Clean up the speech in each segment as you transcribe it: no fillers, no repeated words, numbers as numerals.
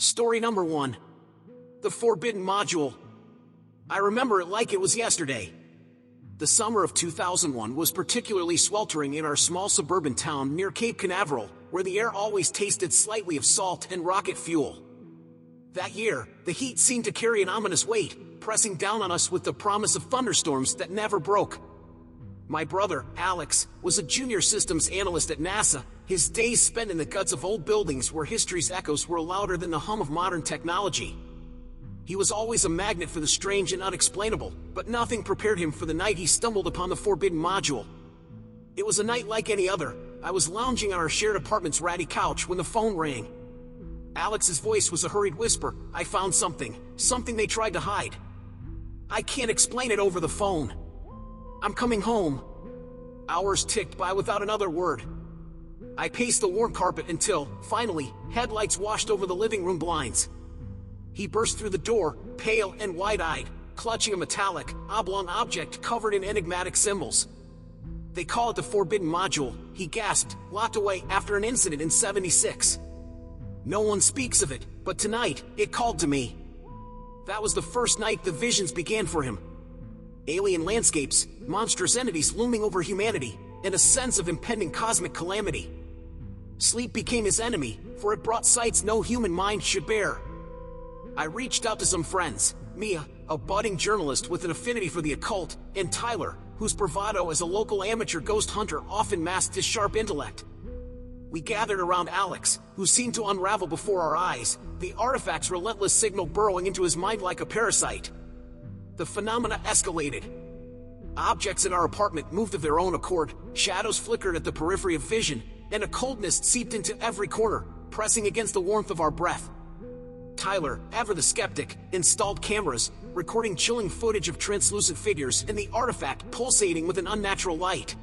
Story number 1. The Forbidden Module. I remember it like it was yesterday. The summer of 2001 was particularly sweltering in our small suburban town near Cape Canaveral, where the air always tasted slightly of salt and rocket fuel. That year, the heat seemed to carry an ominous weight, pressing down on us with the promise of thunderstorms that never broke. My brother, Alex, was a junior systems analyst at NASA, his days spent in the guts of old buildings where history's echoes were louder than the hum of modern technology. He was always a magnet for the strange and unexplainable, but nothing prepared him for the night he stumbled upon the Forbidden Module. It was a night like any other. I was lounging on our shared apartment's ratty couch when the phone rang. Alex's voice was a hurried whisper. I found something they tried to hide. I can't explain it over the phone. I'm coming home. Hours ticked by without another word. I paced the warm carpet until, finally, headlights washed over the living room blinds. He burst through the door, pale and wide-eyed, clutching a metallic, oblong object covered in enigmatic symbols. They call it the Forbidden Module, he gasped, locked away after an incident in '76. No one speaks of it, but tonight, it called to me. That was the first night the visions began for him. Alien landscapes, monstrous entities looming over humanity, and a sense of impending cosmic calamity. Sleep became his enemy, for it brought sights no human mind should bear. I reached out to some friends, Mia, a budding journalist with an affinity for the occult, and Tyler, whose bravado as a local amateur ghost hunter often masked his sharp intellect. We gathered around Alex, who seemed to unravel before our eyes, the artifact's relentless signal burrowing into his mind like a parasite. The phenomena escalated. Objects in our apartment moved of their own accord, shadows flickered at the periphery of vision, and a coldness seeped into every corner, pressing against the warmth of our breath. Tyler, ever the skeptic, installed cameras, recording chilling footage of translucent figures and the artifact pulsating with an unnatural light.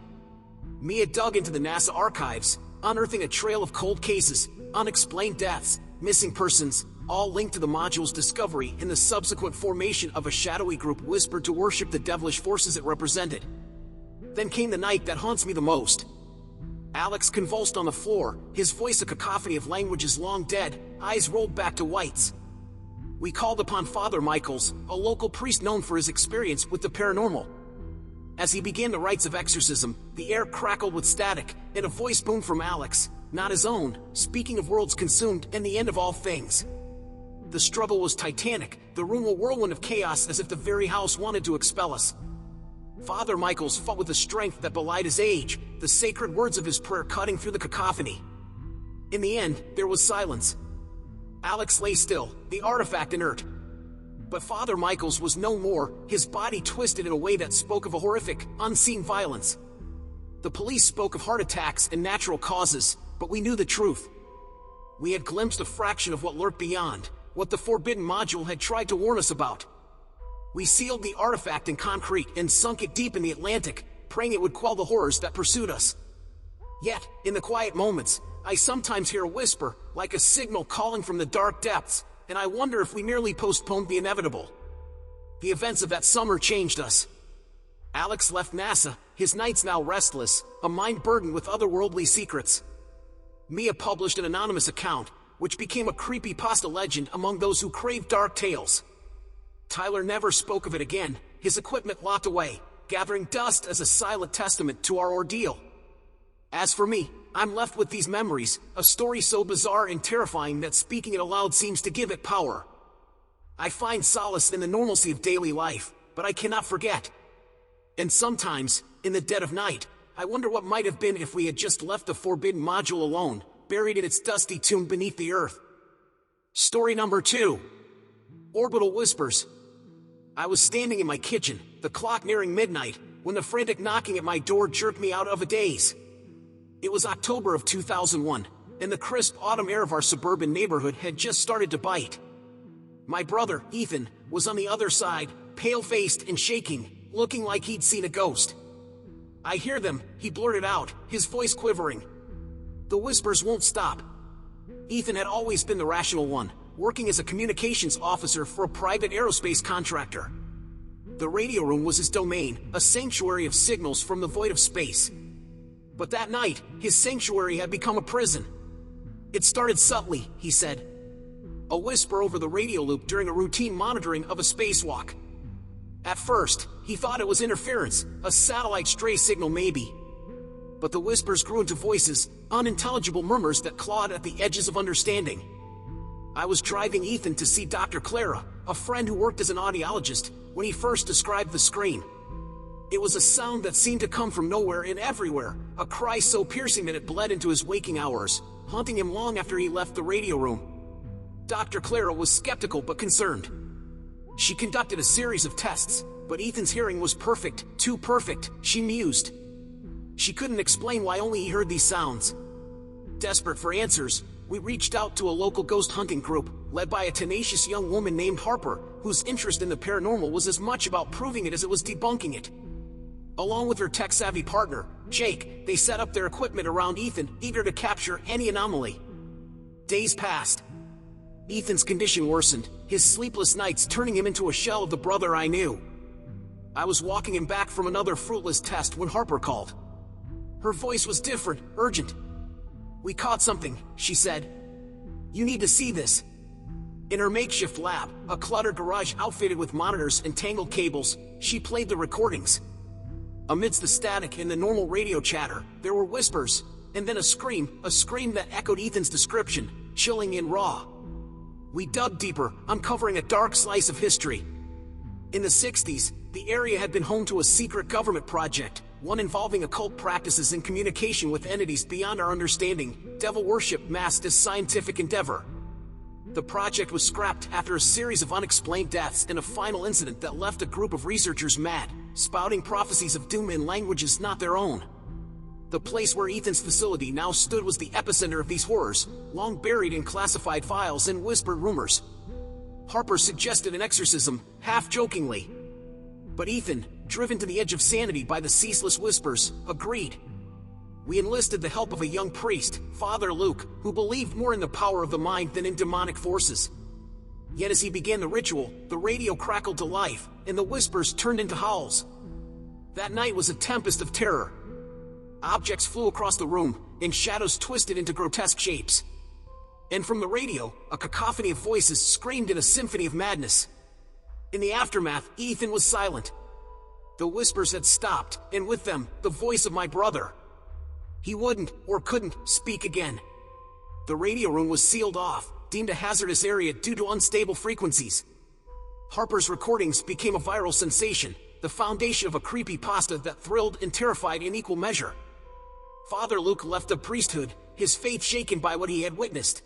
Mia dug into the NASA archives, unearthing a trail of cold cases, unexplained deaths, missing persons, all linked to the module's discovery and the subsequent formation of a shadowy group whispered to worship the devilish forces it represented. Then came the night that haunts me the most. Alex convulsed on the floor, his voice a cacophony of languages long dead, eyes rolled back to whites. We called upon Father Michaels, a local priest known for his experience with the paranormal. As he began the rites of exorcism, the air crackled with static, and a voice boomed from Alex, not his own, speaking of worlds consumed and the end of all things. The struggle was titanic, the room a whirlwind of chaos as if the very house wanted to expel us. Father Michaels fought with a strength that belied his age, the sacred words of his prayer cutting through the cacophony. In the end, there was silence. Alex lay still, the artifact inert. But Father Michaels was no more, his body twisted in a way that spoke of a horrific, unseen violence. The police spoke of heart attacks and natural causes, but we knew the truth. We had glimpsed a fraction of what lurked beyond, what the Forbidden Module had tried to warn us about. We sealed the artifact in concrete and sunk it deep in the Atlantic, praying it would quell the horrors that pursued us. Yet, in the quiet moments, I sometimes hear a whisper, like a signal calling from the dark depths, and I wonder if we merely postponed the inevitable. The events of that summer changed us. Alex left NASA, his nights now restless, a mind burdened with otherworldly secrets. Mia published an anonymous account, which became a creepypasta legend among those who craved dark tales. Tyler never spoke of it again, his equipment locked away, gathering dust as a silent testament to our ordeal. As for me, I'm left with these memories, a story so bizarre and terrifying that speaking it aloud seems to give it power. I find solace in the normalcy of daily life, but I cannot forget. And sometimes, in the dead of night, I wonder what might have been if we had just left the Forbidden Module alone, buried in its dusty tomb beneath the earth. Story number 2. Orbital Whispers. I was standing in my kitchen, the clock nearing midnight, when the frantic knocking at my door jerked me out of a daze. It was October of 2001, and the crisp autumn air of our suburban neighborhood had just started to bite. My brother, Ethan, was on the other side, pale-faced and shaking, looking like he'd seen a ghost. "I hear them," he blurted out, his voice quivering. "The whispers won't stop." Ethan had always been the rational one, working as a communications officer for a private aerospace contractor. The radio room was his domain, a sanctuary of signals from the void of space. But that night, his sanctuary had become a prison. "It started subtly," he said. a whisper over the radio loop during a routine monitoring of a spacewalk. At first, he thought it was interference, a satellite stray signal maybe. But the whispers grew into voices, unintelligible murmurs that clawed at the edges of understanding. I was driving Ethan to see Dr. Clara, a friend who worked as an audiologist, when he first described the scream. It was a sound that seemed to come from nowhere and everywhere, a cry so piercing that it bled into his waking hours, haunting him long after he left the radio room. Dr. Clara was skeptical but concerned. She conducted a series of tests, but Ethan's hearing was perfect, too perfect, she mused. She couldn't explain why only he heard these sounds. Desperate for answers, we reached out to a local ghost hunting group, led by a tenacious young woman named Harper, whose interest in the paranormal was as much about proving it as it was debunking it. Along with her tech-savvy partner, Jake, they set up their equipment around Ethan, eager to capture any anomaly. Days passed. Ethan's condition worsened, his sleepless nights turning him into a shell of the brother I knew. I was walking him back from another fruitless test when Harper called. Her voice was different, urgent. "We caught something," she said. "You need to see this." In her makeshift lab, a cluttered garage outfitted with monitors and tangled cables, she played the recordings. Amidst the static and the normal radio chatter, there were whispers, and then a scream that echoed Ethan's description, chilling and raw. We dug deeper, uncovering a dark slice of history. In the 60s, the area had been home to a secret government project, one involving occult practices and communication with entities beyond our understanding, devil worship masked as scientific endeavor. The project was scrapped after a series of unexplained deaths and a final incident that left a group of researchers mad, spouting prophecies of doom in languages not their own. The place where Ethan's facility now stood was the epicenter of these horrors, long buried in classified files and whispered rumors. Harper suggested an exorcism, half-jokingly. But Ethan, driven to the edge of sanity by the ceaseless whispers, agreed. We enlisted the help of a young priest, Father Luke, who believed more in the power of the mind than in demonic forces. Yet as he began the ritual, the radio crackled to life, and the whispers turned into howls. That night was a tempest of terror. Objects flew across the room, and shadows twisted into grotesque shapes. And from the radio, a cacophony of voices screamed in a symphony of madness. In the aftermath, Ethan was silent. The whispers had stopped, and with them, the voice of my brother. He wouldn't, or couldn't, speak again. The radio room was sealed off, deemed a hazardous area due to unstable frequencies. Harper's recordings became a viral sensation, the foundation of a creepypasta that thrilled and terrified in equal measure. Father Luke left the priesthood, his faith shaken by what he had witnessed.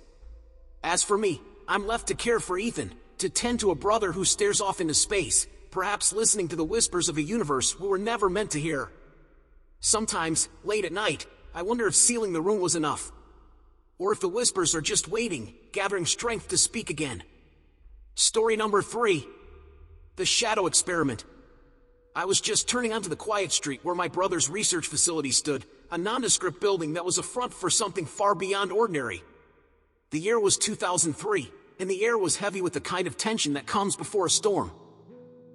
As for me, I'm left to care for Ethan, to tend to a brother who stares off into space, perhaps listening to the whispers of a universe we were never meant to hear. Sometimes, late at night, I wonder if sealing the room was enough. Or if the whispers are just waiting, gathering strength to speak again. Story number 3. The Shadow Experiment. I was just turning onto the quiet street where my brother's research facility stood, a nondescript building that was a front for something far beyond ordinary. The year was 2003, and the air was heavy with the kind of tension that comes before a storm.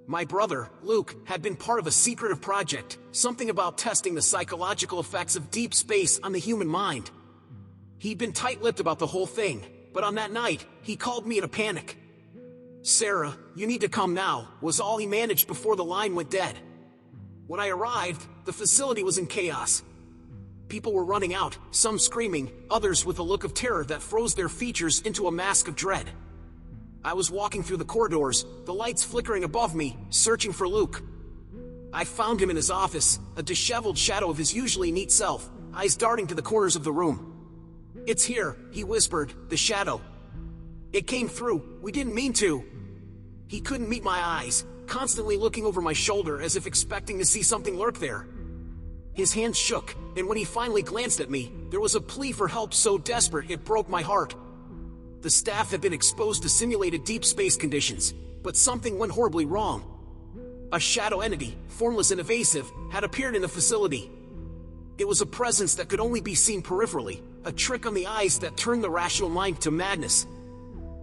My brother, Luke, had been part of a secretive project, something about testing the psychological effects of deep space on the human mind. He'd been tight-lipped about the whole thing, but on that night, he called me in a panic. "Sarah, you need to come now," was all he managed before the line went dead. When I arrived, the facility was in chaos. People were running out, some screaming, others with a look of terror that froze their features into a mask of dread. I was walking through the corridors, the lights flickering above me, searching for Luke. I found him in his office, a disheveled shadow of his usually neat self, eyes darting to the corners of the room. "It's here," he whispered, the shadow. "It came through, we didn't mean to." He couldn't meet my eyes, constantly looking over my shoulder as if expecting to see something lurk there. His hands shook, and when he finally glanced at me, there was a plea for help so desperate it broke my heart. The staff had been exposed to simulated deep space conditions, but something went horribly wrong. A shadow entity, formless and evasive, had appeared in the facility. It was a presence that could only be seen peripherally, a trick on the eyes that turned the rational mind to madness.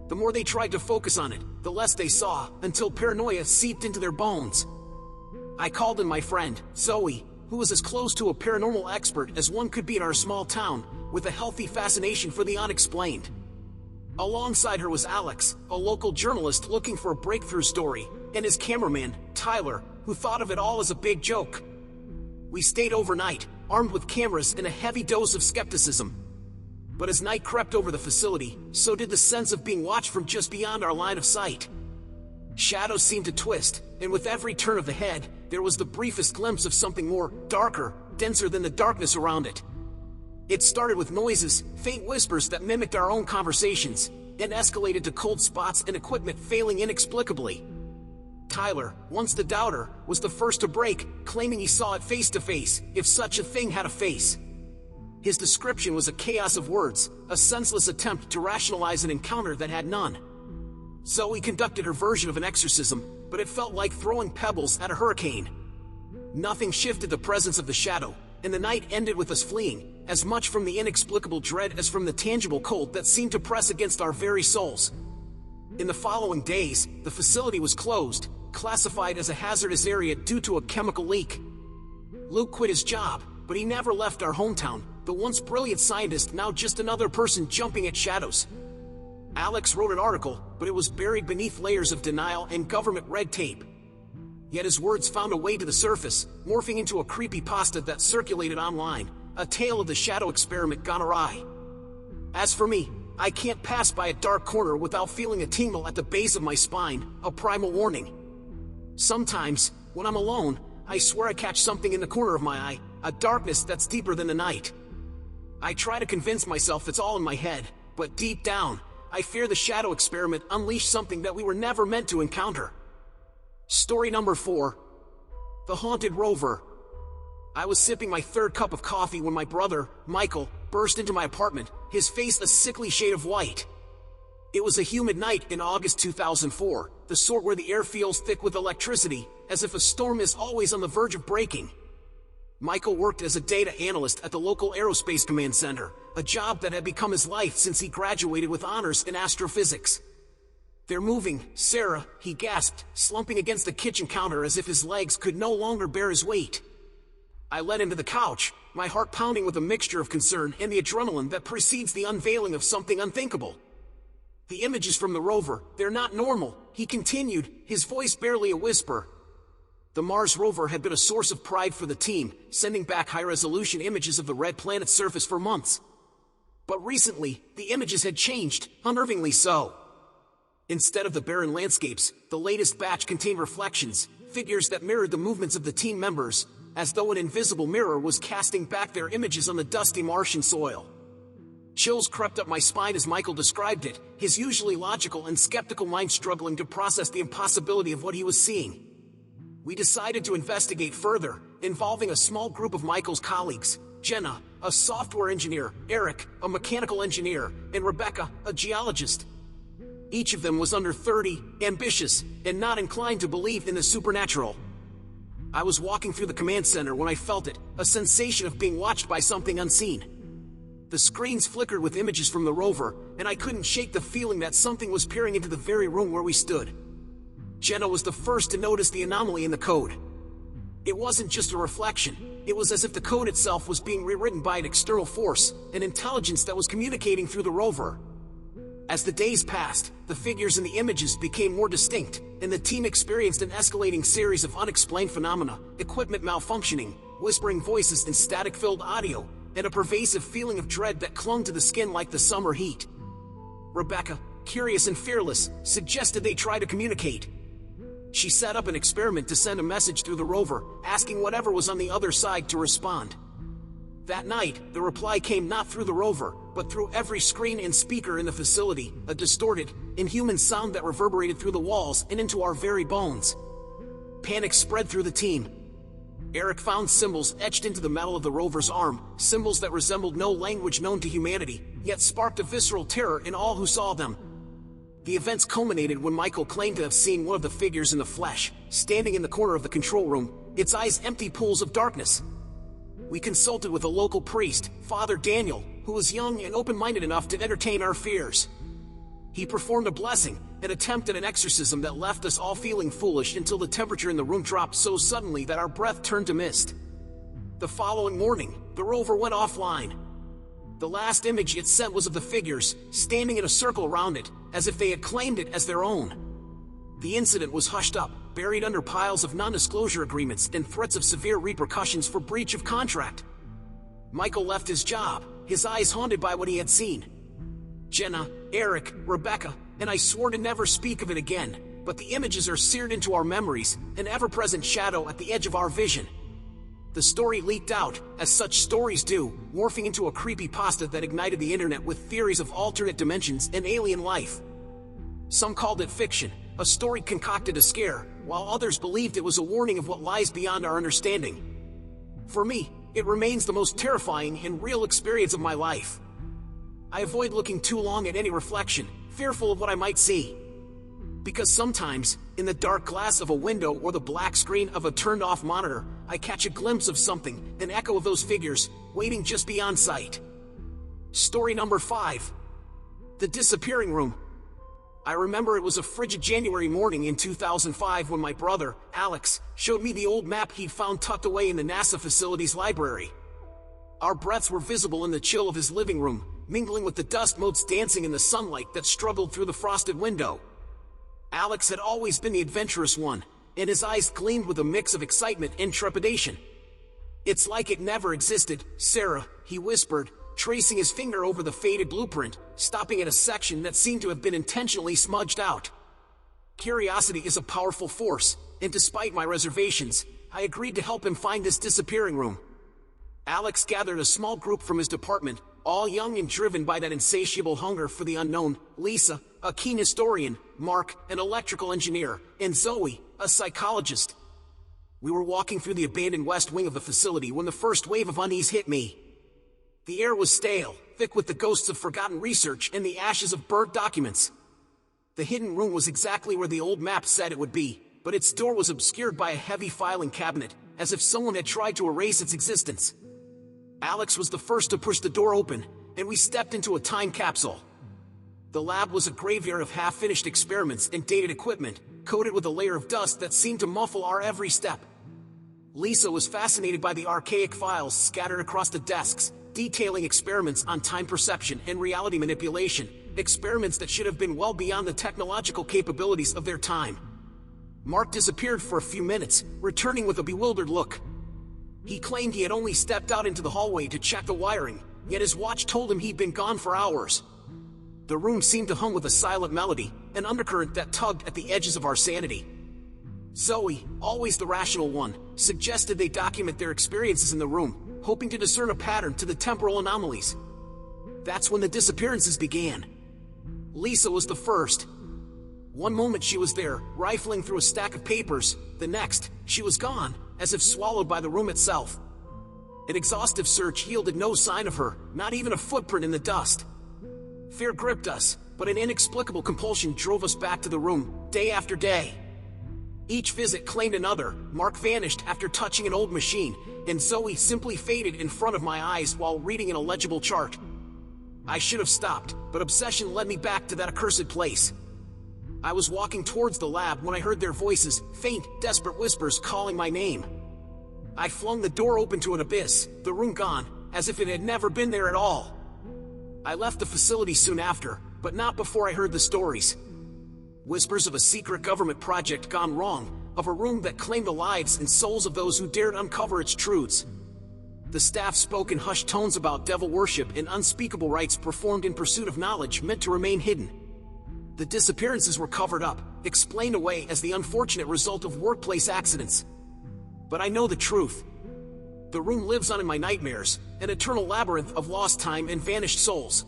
The more they tried to focus on it, the less they saw, until paranoia seeped into their bones. I called in my friend, Zoe, who was as close to a paranormal expert as one could be in our small town, with a healthy fascination for the unexplained. Alongside her was Alex, a local journalist looking for a breakthrough story, and his cameraman, Tyler, who thought of it all as a big joke. We stayed overnight, armed with cameras and a heavy dose of skepticism. But as night crept over the facility, so did the sense of being watched from just beyond our line of sight. Shadows seemed to twist, and with every turn of the head, there was the briefest glimpse of something more, darker, denser than the darkness around it. It started with noises, faint whispers that mimicked our own conversations, and escalated to cold spots and equipment failing inexplicably. Tyler, once the doubter, was the first to break, claiming he saw it face to face, if such a thing had a face. His description was a chaos of words, a senseless attempt to rationalize an encounter that had none. Zoe conducted her version of an exorcism, but it felt like throwing pebbles at a hurricane. Nothing shifted the presence of the shadow, and the night ended with us fleeing, as much from the inexplicable dread as from the tangible cold that seemed to press against our very souls. In the following days, the facility was closed, classified as a hazardous area due to a chemical leak. Luke quit his job, but he never left our hometown, the once brilliant scientist now just another person jumping at shadows. Alex wrote an article, but it was buried beneath layers of denial and government red tape. Yet his words found a way to the surface, morphing into a creepypasta that circulated online, a tale of the shadow experiment gone awry. As for me, I can't pass by a dark corner without feeling a tingle at the base of my spine, a primal warning. Sometimes, when I'm alone, I swear I catch something in the corner of my eye, a darkness that's deeper than the night. I try to convince myself it's all in my head, but deep down, I fear the shadow experiment unleashed something that we were never meant to encounter. Story number 4. The Haunted Rover. I was sipping my third cup of coffee when my brother, Michael, burst into my apartment, his face a sickly shade of white. It was a humid night in August 2004, the sort where the air feels thick with electricity, as if a storm is always on the verge of breaking. Michael worked as a data analyst at the local aerospace command center, a job that had become his life since he graduated with honors in astrophysics. "They're moving, Sarah," he gasped, slumping against the kitchen counter as if his legs could no longer bear his weight. I led him to the couch, my heart pounding with a mixture of concern and the adrenaline that precedes the unveiling of something unthinkable. "The images from the rover, they're not normal," he continued, his voice barely a whisper. The Mars rover had been a source of pride for the team, sending back high-resolution images of the red planet's surface for months. But recently, the images had changed, unnervingly so. Instead of the barren landscapes, the latest batch contained reflections, figures that mirrored the movements of the team members, as though an invisible mirror was casting back their images on the dusty Martian soil. Chills crept up my spine as Michael described it, his usually logical and skeptical mind struggling to process the impossibility of what he was seeing. We decided to investigate further, involving a small group of Michael's colleagues: Jenna, a software engineer, Eric, a mechanical engineer, and Rebecca, a geologist. Each of them was under 30, ambitious, and not inclined to believe in the supernatural. I was walking through the command center when I felt it, a sensation of being watched by something unseen. The screens flickered with images from the rover, and I couldn't shake the feeling that something was peering into the very room where we stood. Jenna was the first to notice the anomaly in the code. It wasn't just a reflection, it was as if the code itself was being rewritten by an external force, an intelligence that was communicating through the rover. As the days passed, the figures in the images became more distinct, and the team experienced an escalating series of unexplained phenomena: equipment malfunctioning, whispering voices and static-filled audio, and a pervasive feeling of dread that clung to the skin like the summer heat. Rebecca, curious and fearless, suggested they try to communicate. She set up an experiment to send a message through the rover, asking whatever was on the other side to respond. That night, the reply came not through the rover, but through every screen and speaker in the facility, a distorted, inhuman sound that reverberated through the walls and into our very bones. Panic spread through the team. Eric found symbols etched into the metal of the rover's arm, symbols that resembled no language known to humanity, yet sparked a visceral terror in all who saw them. The events culminated when Michael claimed to have seen one of the figures in the flesh, standing in the corner of the control room, its eyes empty pools of darkness. We consulted with a local priest, Father Daniel, who was young and open-minded enough to entertain our fears. He performed a blessing, an attempt at an exorcism that left us all feeling foolish until the temperature in the room dropped so suddenly that our breath turned to mist. The following morning, the rover went offline. The last image it sent was of the figures, standing in a circle around it, as if they had claimed it as their own. The incident was hushed up, buried under piles of non-disclosure agreements and threats of severe repercussions for breach of contract. Michael left his job, his eyes haunted by what he had seen. Jenna, Eric, Rebecca, and I swore to never speak of it again, but the images are seared into our memories, an ever-present shadow at the edge of our vision. The story leaked out, as such stories do, morphing into a creepypasta that ignited the internet with theories of alternate dimensions and alien life. Some called it fiction, a story concocted to scare, while others believed it was a warning of what lies beyond our understanding. For me, it remains the most terrifying and real experience of my life. I avoid looking too long at any reflection, fearful of what I might see. Because sometimes, in the dark glass of a window or the black screen of a turned-off monitor, I catch a glimpse of something, an echo of those figures, waiting just beyond sight. Story number 5. The Disappearing Room. I remember it was a frigid January morning in 2005 when my brother, Alex, showed me the old map he'd found tucked away in the NASA facility's library. Our breaths were visible in the chill of his living room, mingling with the dust motes dancing in the sunlight that struggled through the frosted window. Alex had always been the adventurous one, and his eyes gleamed with a mix of excitement and trepidation. "It's like it never existed, Sarah," he whispered, tracing his finger over the faded blueprint, stopping at a section that seemed to have been intentionally smudged out. Curiosity is a powerful force, and despite my reservations, I agreed to help him find this disappearing room. Alex gathered a small group from his department, all young and driven by that insatiable hunger for the unknown: Lisa, a keen historian; Mark, an electrical engineer; and Zoe, a psychologist. We were walking through the abandoned west wing of the facility when the first wave of unease hit me. The air was stale, thick with the ghosts of forgotten research and the ashes of burnt documents. The hidden room was exactly where the old map said it would be, but its door was obscured by a heavy filing cabinet, as if someone had tried to erase its existence. Alex was the first to push the door open, and we stepped into a time capsule. The lab was a graveyard of half-finished experiments and dated equipment, coated with a layer of dust that seemed to muffle our every step. Lisa was fascinated by the archaic files scattered across the desks, detailing experiments on time perception and reality manipulation, experiments that should have been well beyond the technological capabilities of their time. Mark disappeared for a few minutes, returning with a bewildered look. He claimed he had only stepped out into the hallway to check the wiring, yet his watch told him he'd been gone for hours. The room seemed to hum with a silent melody, an undercurrent that tugged at the edges of our sanity. Zoe, always the rational one, suggested they document their experiences in the room, hoping to discern a pattern to the temporal anomalies. That's when the disappearances began. Lisa was the first. One moment she was there, rifling through a stack of papers; the next, she was gone, as if swallowed by the room itself. An exhaustive search yielded no sign of her, not even a footprint in the dust. Fear gripped us, but an inexplicable compulsion drove us back to the room, day after day. Each visit claimed another. Mark vanished after touching an old machine, and Zoe simply faded in front of my eyes while reading an illegible chart. I should have stopped, but obsession led me back to that accursed place. I was walking towards the lab when I heard their voices, faint, desperate whispers calling my name. I flung the door open to an abyss, the room gone, as if it had never been there at all. I left the facility soon after, but not before I heard the stories. Whispers of a secret government project gone wrong, of a room that claimed the lives and souls of those who dared uncover its truths. The staff spoke in hushed tones about devil worship and unspeakable rites performed in pursuit of knowledge meant to remain hidden. The disappearances were covered up, explained away as the unfortunate result of workplace accidents. But I know the truth. The room lives on in my nightmares, an eternal labyrinth of lost time and vanished souls.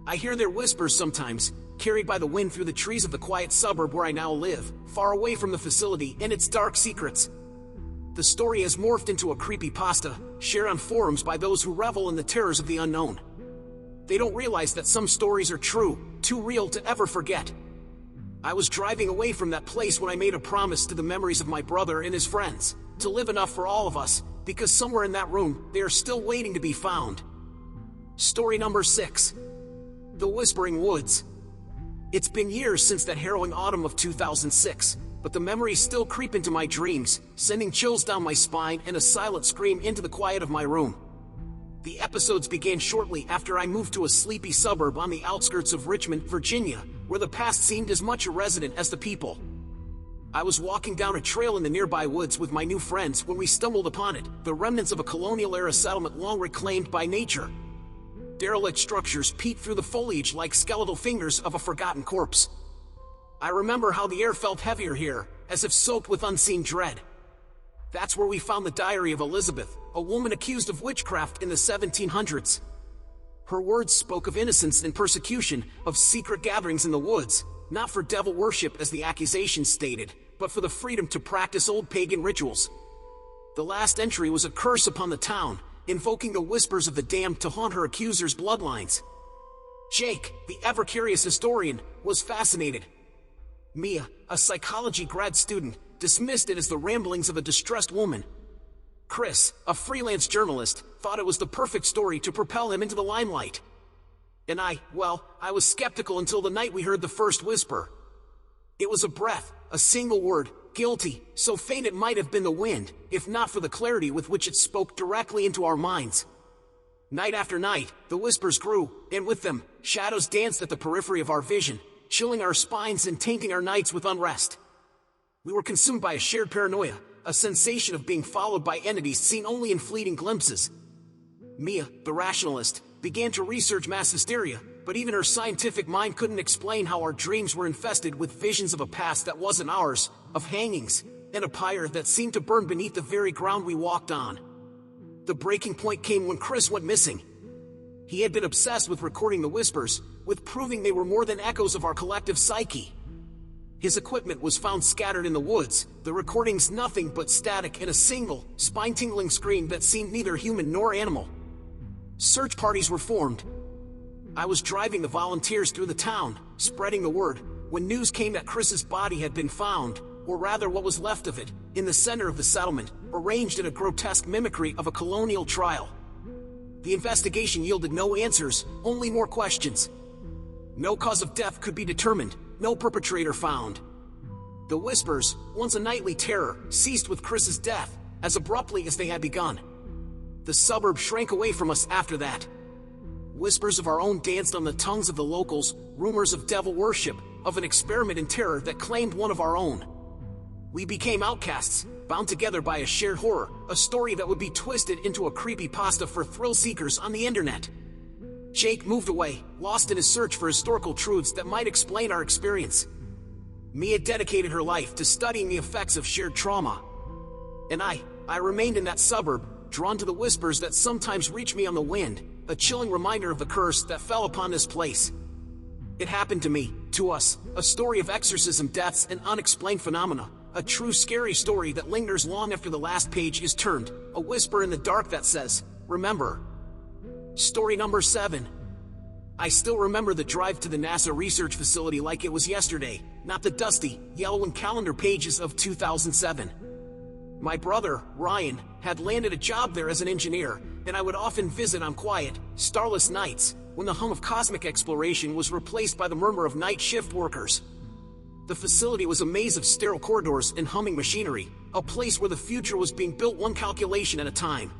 I hear their whispers sometimes, carried by the wind through the trees of the quiet suburb where I now live, far away from the facility and its dark secrets. The story has morphed into a creepypasta, shared on forums by those who revel in the terrors of the unknown. They don't realize that some stories are true, too real to ever forget. I was driving away from that place when I made a promise to the memories of my brother and his friends, to live enough for all of us, because somewhere in that room, they are still waiting to be found. Story number 6. The Whispering Woods. It's been years since that harrowing autumn of 2006, but the memories still creep into my dreams, sending chills down my spine and a silent scream into the quiet of my room. The episodes began shortly after I moved to a sleepy suburb on the outskirts of Richmond, Virginia, where the past seemed as much a resident as the people. I was walking down a trail in the nearby woods with my new friends when we stumbled upon it, the remnants of a colonial-era settlement long reclaimed by nature. Derelict structures peeked through the foliage like skeletal fingers of a forgotten corpse. I remember how the air felt heavier here, as if soaked with unseen dread. That's where we found the diary of Elizabeth, a woman accused of witchcraft in the 1700s. Her words spoke of innocence and persecution, of secret gatherings in the woods, not for devil worship as the accusation stated, but for the freedom to practice old pagan rituals. The last entry was a curse upon the town, invoking the whispers of the damned to haunt her accuser's bloodlines. Jake, the ever-curious historian, was fascinated. Mia, a psychology grad student, dismissed it as the ramblings of a distressed woman. Chris, a freelance journalist, thought it was the perfect story to propel him into the limelight. And I was skeptical until the night we heard the first whisper. It was a breath, a single word, guilty, so faint it might have been the wind, if not for the clarity with which it spoke directly into our minds. Night after night, the whispers grew, and with them, shadows danced at the periphery of our vision, chilling our spines and tainting our nights with unrest. We were consumed by a shared paranoia, a sensation of being followed by entities seen only in fleeting glimpses. Mia, the rationalist, began to research mass hysteria, but even her scientific mind couldn't explain how our dreams were infested with visions of a past that wasn't ours, of hangings, and a pyre that seemed to burn beneath the very ground we walked on. The breaking point came when Chris went missing. He had been obsessed with recording the whispers, with proving they were more than echoes of our collective psyche. His equipment was found scattered in the woods, the recordings nothing but static and a single, spine-tingling scream that seemed neither human nor animal. Search parties were formed. I was driving the volunteers through the town, spreading the word, when news came that Chris's body had been found, or rather what was left of it, in the center of the settlement, arranged in a grotesque mimicry of a colonial trial. The investigation yielded no answers, only more questions. No cause of death could be determined, no perpetrator found. The whispers, once a nightly terror, ceased with Chris's death, as abruptly as they had begun. The suburb shrank away from us after that. Whispers of our own danced on the tongues of the locals, rumors of devil worship, of an experiment in terror that claimed one of our own. We became outcasts, bound together by a shared horror, a story that would be twisted into a creepypasta for thrill seekers on the internet. Jake moved away, lost in his search for historical truths that might explain our experience. Mia dedicated her life to studying the effects of shared trauma. And I remained in that suburb, drawn to the whispers that sometimes reach me on the wind, a chilling reminder of the curse that fell upon this place. It happened to me, to us, a story of exorcism, deaths, and unexplained phenomena, a true scary story that lingers long after the last page is turned, a whisper in the dark that says, remember. Story number 7. I still remember the drive to the NASA research facility like it was yesterday, not the dusty, yellow and calendar pages of 2007. My brother, Ryan, had landed a job there as an engineer, and I would often visit on quiet, starless nights, when the hum of cosmic exploration was replaced by the murmur of night shift workers. The facility was a maze of sterile corridors and humming machinery, a place where the future was being built one calculation at a time.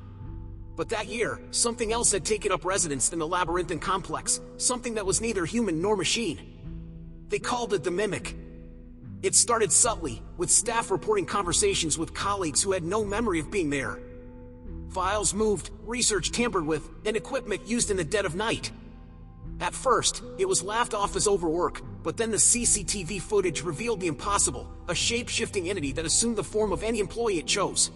But that year, something else had taken up residence in the labyrinthine complex, something that was neither human nor machine. They called it the Mimic. It started subtly, with staff reporting conversations with colleagues who had no memory of being there. Files moved, research tampered with, and equipment used in the dead of night. At first, it was laughed off as overwork, but then the CCTV footage revealed the impossible, a shape-shifting entity that assumed the form of any employee it chose.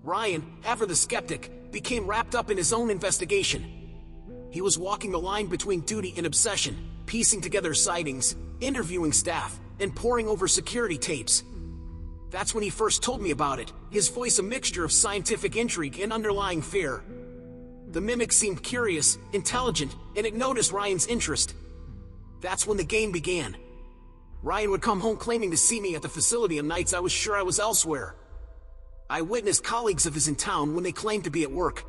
Ryan, ever the skeptic, became wrapped up in his own investigation. He was walking the line between duty and obsession, piecing together sightings, interviewing staff, and poring over security tapes. That's when he first told me about it, his voice a mixture of scientific intrigue and underlying fear. The Mimic seemed curious, intelligent, and it noticed Ryan's interest. That's when the game began. Ryan would come home claiming to see me at the facility on nights I was sure I was elsewhere. I witnessed colleagues of his in town when they claimed to be at work.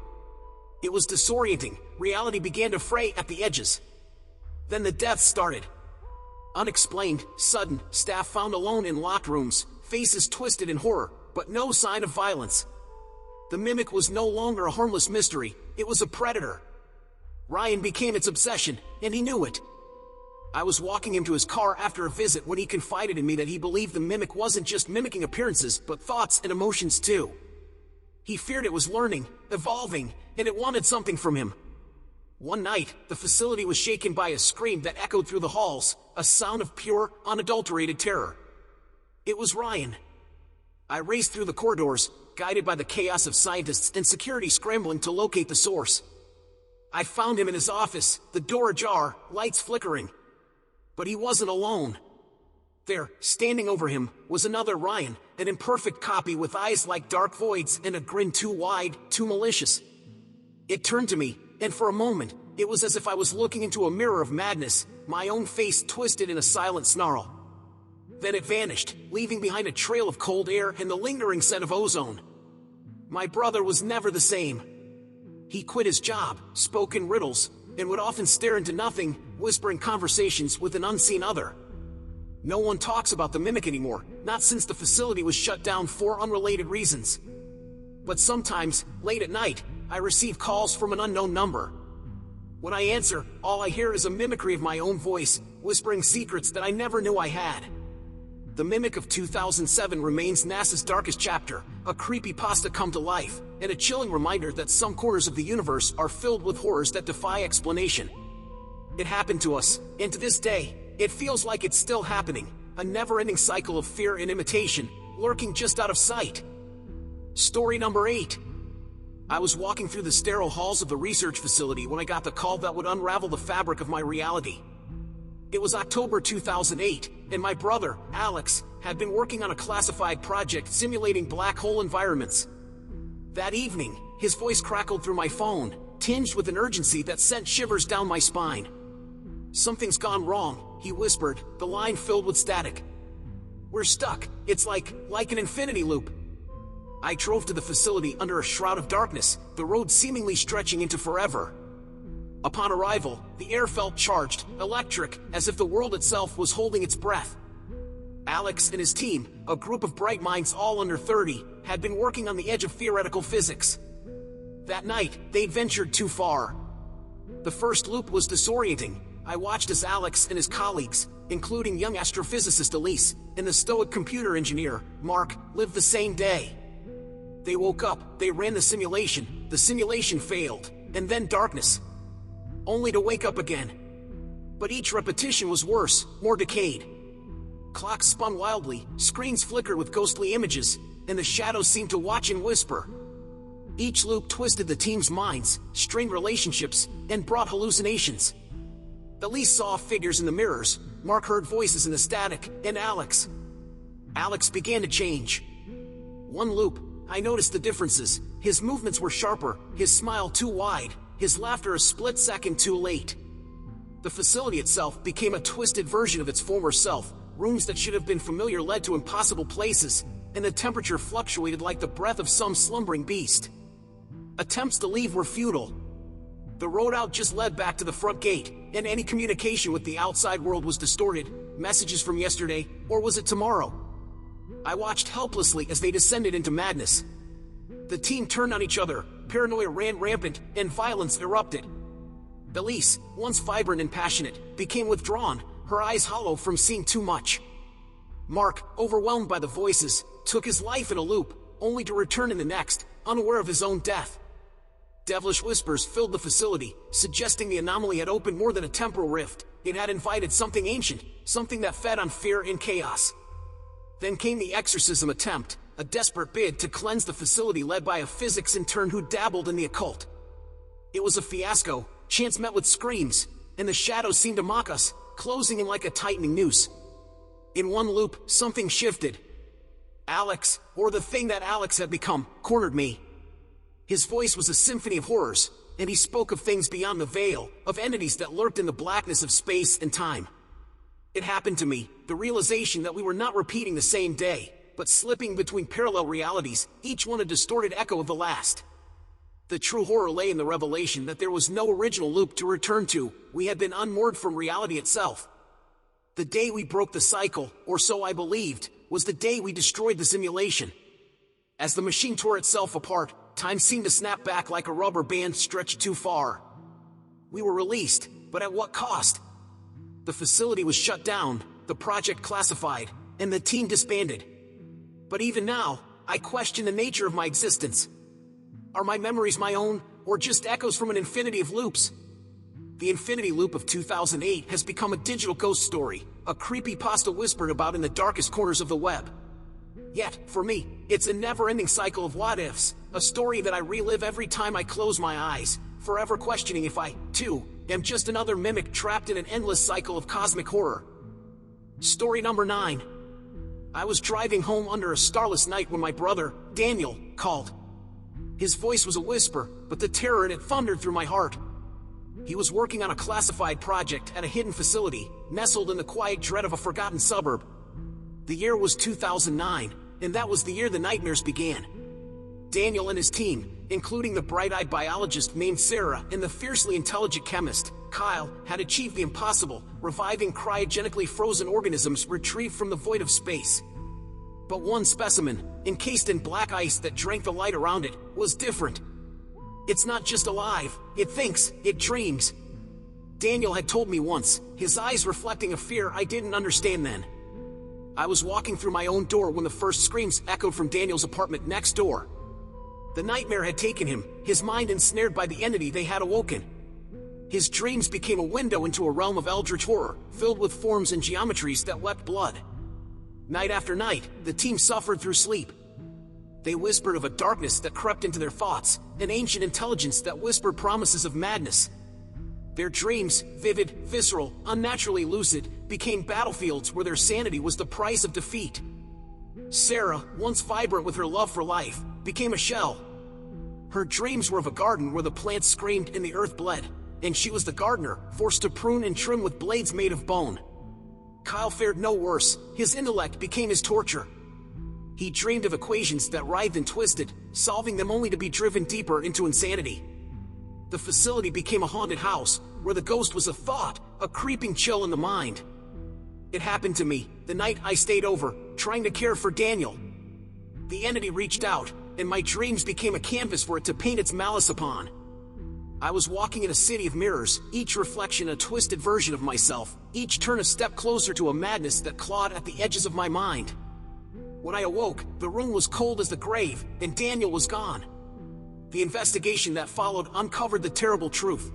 It was disorienting. Reality began to fray at the edges. Then the deaths started. Unexplained, sudden, staff found alone in locked rooms, faces twisted in horror, but no sign of violence. The mimic was no longer a harmless mystery, it was a predator. Ryan became its obsession, and he knew it. I was walking him to his car after a visit when he confided in me that he believed the mimic wasn't just mimicking appearances, but thoughts and emotions too. He feared it was learning, evolving, and it wanted something from him. One night, the facility was shaken by a scream that echoed through the halls, a sound of pure, unadulterated terror. It was Ryan. I raced through the corridors, guided by the chaos of scientists and security scrambling to locate the source. I found him in his office, the door ajar, lights flickering. But he wasn't alone. There, standing over him, was another Ryan, an imperfect copy with eyes like dark voids and a grin too wide, too malicious. It turned to me, and for a moment, it was as if I was looking into a mirror of madness, my own face twisted in a silent snarl. Then it vanished, leaving behind a trail of cold air and the lingering scent of ozone. My brother was never the same. He quit his job, spoke in riddles, and would often stare into nothing, whispering conversations with an unseen other. No one talks about the mimic anymore, not since the facility was shut down for unrelated reasons. But sometimes, late at night, I receive calls from an unknown number. When I answer, all I hear is a mimicry of my own voice, whispering secrets that I never knew I had. The Mimic of 2007 remains NASA's darkest chapter, a creepypasta come to life, and a chilling reminder that some corners of the universe are filled with horrors that defy explanation. It happened to us, and to this day, it feels like it's still happening, a never-ending cycle of fear and imitation, lurking just out of sight. Story number 8. I was walking through the sterile halls of the research facility when I got the call that would unravel the fabric of my reality. It was October 2008, and my brother, Alex, had been working on a classified project simulating black hole environments. That evening, his voice crackled through my phone, tinged with an urgency that sent shivers down my spine. "Something's gone wrong," he whispered, the line filled with static. "We're stuck. It's like an infinity loop." I drove to the facility under a shroud of darkness, the road seemingly stretching into forever. Upon arrival, the air felt charged, electric, as if the world itself was holding its breath. Alex and his team, a group of bright minds all under 30, had been working on the edge of theoretical physics. That night, they'd ventured too far. The first loop was disorienting. I watched as Alex and his colleagues, including young astrophysicist Elise and the stoic computer engineer, Mark, lived the same day. They woke up, they ran the simulation failed, and then darkness. Only to wake up again. But each repetition was worse, more decayed. Clocks spun wildly, screens flickered with ghostly images, and the shadows seemed to watch and whisper. Each loop twisted the team's minds, strained relationships, and brought hallucinations. Elise saw figures in the mirrors, Mark heard voices in the static, and Alex began to change. One loop, I noticed the differences. His movements were sharper, his smile too wide, his laughter a split second too late. The facility itself became a twisted version of its former self. Rooms that should have been familiar led to impossible places, and the temperature fluctuated like the breath of some slumbering beast. Attempts to leave were futile. The road out just led back to the front gate, and any communication with the outside world was distorted. Messages from yesterday, or was it tomorrow? I watched helplessly as they descended into madness. The team turned on each other, paranoia ran rampant, and violence erupted. Elise, once vibrant and passionate, became withdrawn, her eyes hollow from seeing too much. Mark, overwhelmed by the voices, took his life in a loop, only to return in the next, unaware of his own death. Devilish whispers filled the facility, suggesting the anomaly had opened more than a temporal rift. It had invited something ancient, something that fed on fear and chaos. Then came the exorcism attempt, a desperate bid to cleanse the facility led by a physics intern who dabbled in the occult. It was a fiasco, chance met with screams, and the shadows seemed to mock us, closing in like a tightening noose. In one loop, something shifted. Alex, or the thing that Alex had become, cornered me. His voice was a symphony of horrors, and he spoke of things beyond the veil, of entities that lurked in the blackness of space and time. It happened to me, the realization that we were not repeating the same day, but slipping between parallel realities, each one a distorted echo of the last. The true horror lay in the revelation that there was no original loop to return to. We had been unmoored from reality itself. The day we broke the cycle, or so I believed, was the day we destroyed the simulation. As the machine tore itself apart, time seemed to snap back like a rubber band stretched too far. We were released, but at what cost? The facility was shut down, the project classified, and the team disbanded. But even now, I question the nature of my existence. Are my memories my own, or just echoes from an infinity of loops? The infinity loop of 2008 has become a digital ghost story, a creepypasta whispered about in the darkest corners of the web. Yet, for me, it's a never-ending cycle of what-ifs, a story that I relive every time I close my eyes, forever questioning if I, too, am just another mimic trapped in an endless cycle of cosmic horror. Story number 9. I was driving home under a starless night when my brother, Daniel, called. His voice was a whisper, but the terror in it thundered through my heart. He was working on a classified project at a hidden facility, nestled in the quiet dread of a forgotten suburb. The year was 2009, and that was the year the nightmares began. Daniel and his team, including the bright-eyed biologist named Sarah and the fiercely intelligent chemist, Kyle, had achieved the impossible, reviving cryogenically frozen organisms retrieved from the void of space. But one specimen, encased in black ice that drank the light around it, was different. It's not just alive, it thinks, it dreams. Daniel had told me once, his eyes reflecting a fear I didn't understand then. I was walking through my own door when the first screams echoed from Daniel's apartment next door. The nightmare had taken him, his mind ensnared by the entity they had awoken. His dreams became a window into a realm of eldritch horror, filled with forms and geometries that wept blood. Night after night, the team suffered through sleep. They whispered of a darkness that crept into their thoughts, an ancient intelligence that whispered promises of madness. Their dreams, vivid, visceral, unnaturally lucid, became battlefields where their sanity was the price of defeat. Sarah, once vibrant with her love for life, became a shell. Her dreams were of a garden where the plants screamed and the earth bled, and she was the gardener, forced to prune and trim with blades made of bone. Kyle fared no worse, his intellect became his torture. He dreamed of equations that writhed and twisted, solving them only to be driven deeper into insanity. The facility became a haunted house, where the ghost was a thought, a creeping chill in the mind. It happened to me, the night I stayed over, trying to care for Daniel. The entity reached out, and my dreams became a canvas for it to paint its malice upon. I was walking in a city of mirrors, each reflection a twisted version of myself, each turn a step closer to a madness that clawed at the edges of my mind. When I awoke, the room was cold as the grave, and Daniel was gone. The investigation that followed uncovered the terrible truth.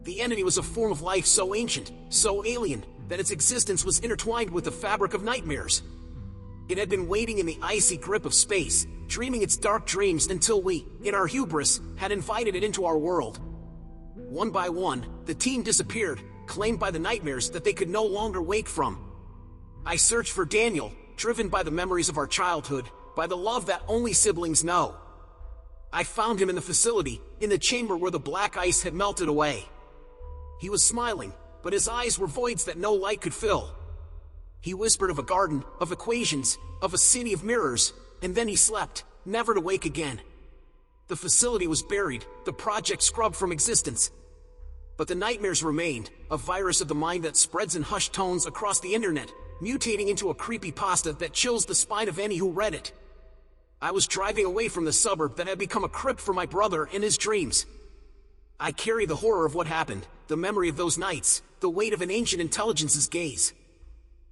The entity was a form of life so ancient, so alien, that its existence was intertwined with the fabric of nightmares. It had been waiting in the icy grip of space, dreaming its dark dreams until we, in our hubris, had invited it into our world. One by one, the team disappeared, claimed by the nightmares that they could no longer wake from. I searched for Daniel, driven by the memories of our childhood, by the love that only siblings know. I found him in the facility, in the chamber where the black ice had melted away. He was smiling, but his eyes were voids that no light could fill. He whispered of a garden, of equations, of a city of mirrors, and then he slept, never to wake again. The facility was buried, the project scrubbed from existence. But the nightmares remained, a virus of the mind that spreads in hushed tones across the internet, mutating into a creepypasta that chills the spine of any who read it. I was driving away from the suburb that had become a crypt for my brother and his dreams. I carry the horror of what happened, the memory of those nights, the weight of an ancient intelligence's gaze.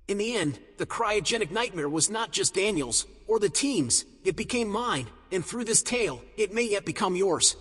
In the end, the cryogenic nightmare was not just Daniel's, or the team's, it became mine, and through this tale, it may yet become yours.